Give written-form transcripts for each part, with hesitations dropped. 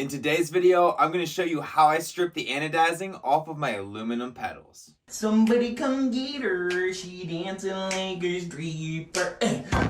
In today's video, I'm going to show you how I strip the anodizing off of my aluminum pedals. Somebody come get her, she dancing like a stripper.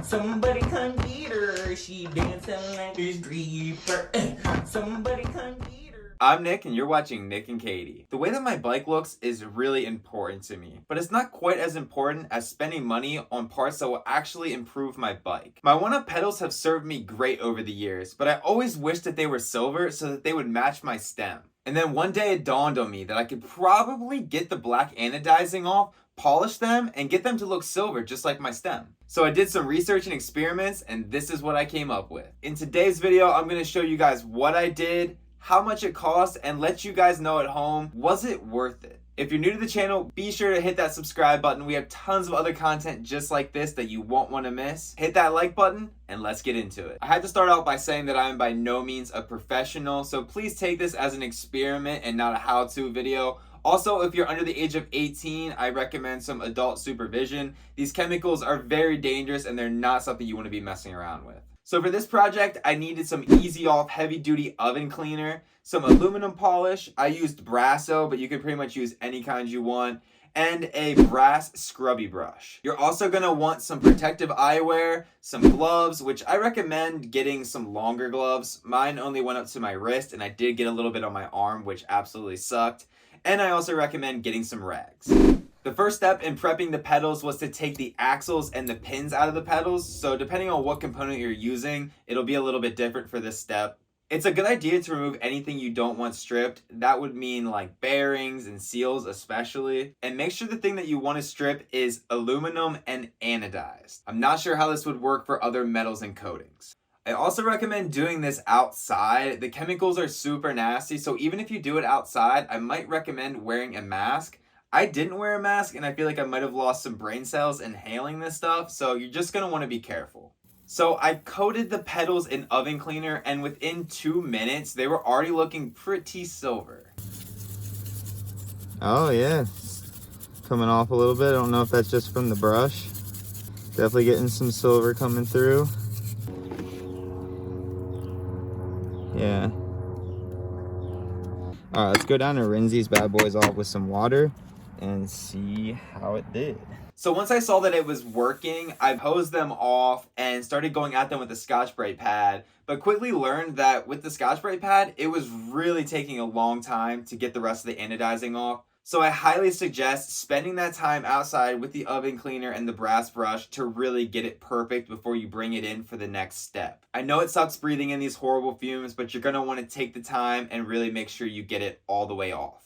Somebody come get her, she dancing like a stripper. Somebody come get her. I'm Nick and you're watching Nick and Katie. The way that my bike looks is really important to me, but it's not quite as important as spending money on parts that will actually improve my bike. My OneUp pedals have served me great over the years, but I always wished that they were silver so that they would match my stem. And then one day it dawned on me that I could probably get the black anodizing off, polish them, and get them to look silver just like my stem. So I did some research and experiments, and this is what I came up with. In today's video, I'm going to show you guys what I did, how much it cost, and let you guys know at home, was it worth it? If you're new to the channel, be sure to hit that subscribe button. We have tons of other content just like this that you won't want to miss. Hit that like button and let's get into it. I had to start out by saying that I am by no means a professional, so please take this as an experiment and not a how-to video. Also, if you're under the age of 18, I recommend some adult supervision. These chemicals are very dangerous and they're not something you want to be messing around with. So for this project, I needed some easy off heavy duty oven cleaner, some aluminum polish. I used Brasso, but you can pretty much use any kind you want, and a brass scrubby brush. You're also gonna want some protective eyewear, some gloves, which I recommend getting some longer gloves. Mine only went up to my wrist and I did get a little bit on my arm, which absolutely sucked. And I also recommend getting some rags. The first step in prepping the pedals was to take the axles and the pins out of the pedals. So depending on what component you're using, it'll be a little bit different for this step. It's a good idea to remove anything you don't want stripped. That would mean like bearings and seals especially. And make sure the thing that you want to strip is aluminum and anodized. I'm not sure how this would work for other metals and coatings. I also recommend doing this outside. The chemicals are super nasty, so even if you do it outside, I might recommend wearing a mask. I didn't wear a mask and I feel like I might have lost some brain cells inhaling this stuff, so you're just going to want to be careful. So I coated the pedals in oven cleaner and within 2 minutes they were already looking pretty silver. Oh yeah, it's coming off a little bit. I don't know if that's just from the brush. Definitely getting some silver coming through. Yeah. All right, let's go down and rinse these bad boys off with some water and see how it did. So once I saw that it was working, I hosed them off and started going at them with the Scotch-Brite pad, but quickly learned that with the Scotch-Brite pad, it was really taking a long time to get the rest of the anodizing off. So I highly suggest spending that time outside with the oven cleaner and the brass brush to really get it perfect before you bring it in for the next step. I know it sucks breathing in these horrible fumes, but you're going to want to take the time and really make sure you get it all the way off.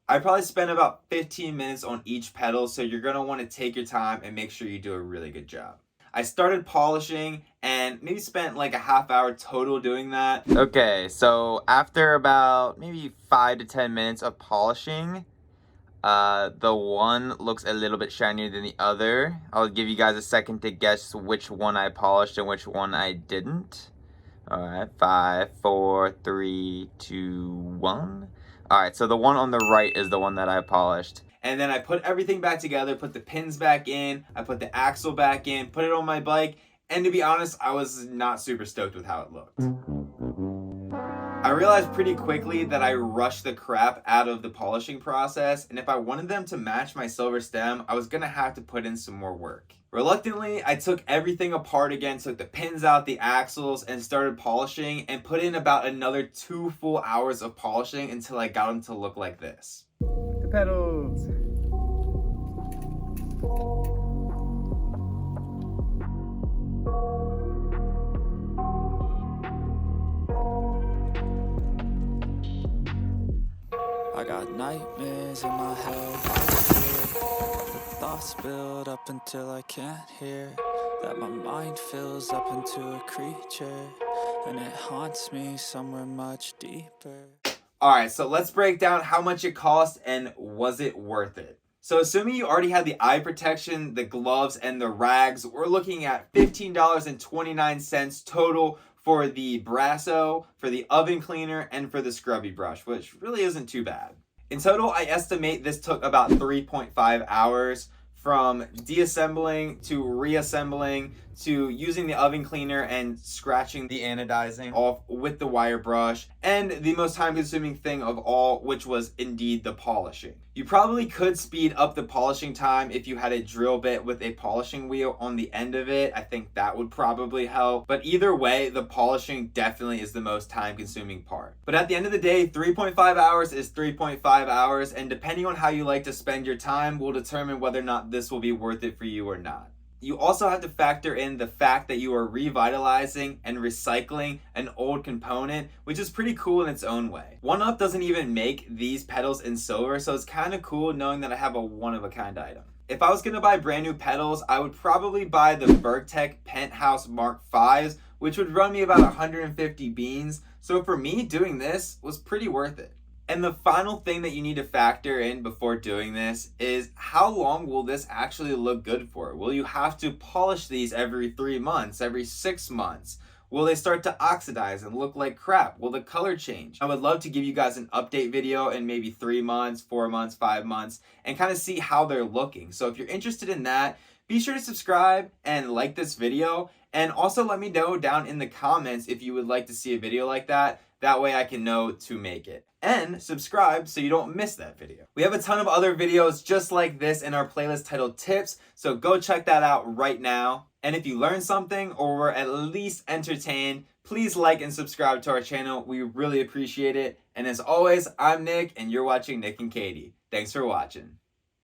I probably spent about 15 minutes on each pedal, so you're going to want to take your time and make sure you do a really good job. I started polishing and maybe spent like a half hour total doing that. Okay, so after about maybe 5 to 10 minutes of polishing, the one looks a little bit shinier than the other. I'll give you guys a second to guess which one I polished and which one I didn't. All right, 5, 4, 3, 2, 1. All right, so the one on the right is the one that I polished. And then I put everything back together, put the pins back in, I put the axle back in, put it on my bike, and to be honest, I was not super stoked with how it looked. I realized pretty quickly that I rushed the crap out of the polishing process, and if I wanted them to match my silver stem, I was gonna have to put in some more work. Reluctantly, I took everything apart again, took the pins out, the axles, and started polishing, and put in about another 2 full hours of polishing until I got them to look like this. The pedals. I got nightmares in my head. The thoughts build up until I can't hear. That my mind fills up into a creature, and it haunts me somewhere much deeper. Alright, so let's break down how much it cost and was it worth it. So assuming you already had the eye protection, the gloves, and the rags, we're looking at $15.29 total for the Brasso, for the oven cleaner, and for the scrubby brush, which really isn't too bad. In total, I estimate this took about 3.5 hours. from deassembling to reassembling to using the oven cleaner and scratching the anodizing off with the wire brush, and the most time consuming thing of all, which was indeed the polishing. You probably could speed up the polishing time if you had a drill bit with a polishing wheel on the end of it. I think that would probably help, but either way, the polishing definitely is the most time consuming part. But at the end of the day, 3.5 hours is 3.5 hours, and depending on how you like to spend your time will determine whether or not this will be worth it for you or not. You also have to factor in the fact that you are revitalizing and recycling an old component, which is pretty cool in its own way. OneUp doesn't even make these pedals in silver, so it's kind of cool knowing that I have a one-of-a-kind item. If I was going to buy brand new pedals, I would probably buy the Bergtech Penthouse Mark Vs, which would run me about 150 beans, so for me, doing this was pretty worth it. And the final thing that you need to factor in before doing this is how long will this actually look good for? Will you have to polish these every 3 months, every 6 months? Will they start to oxidize and look like crap? Will the color change? I would love to give you guys an update video in maybe 3 months, 4 months, 5 months, and kind of see how they're looking. So if you're interested in that, be sure to subscribe and like this video, and also let me know down in the comments if you would like to see a video like that. That way I can know to make it. And subscribe so you don't miss that video. We have a ton of other videos just like this in our playlist titled Tips, so go check that out right now. And if you learned something or were at least entertained, please like and subscribe to our channel. We really appreciate it. And as always, I'm Nick and you're watching Nick and Katie. Thanks for watching.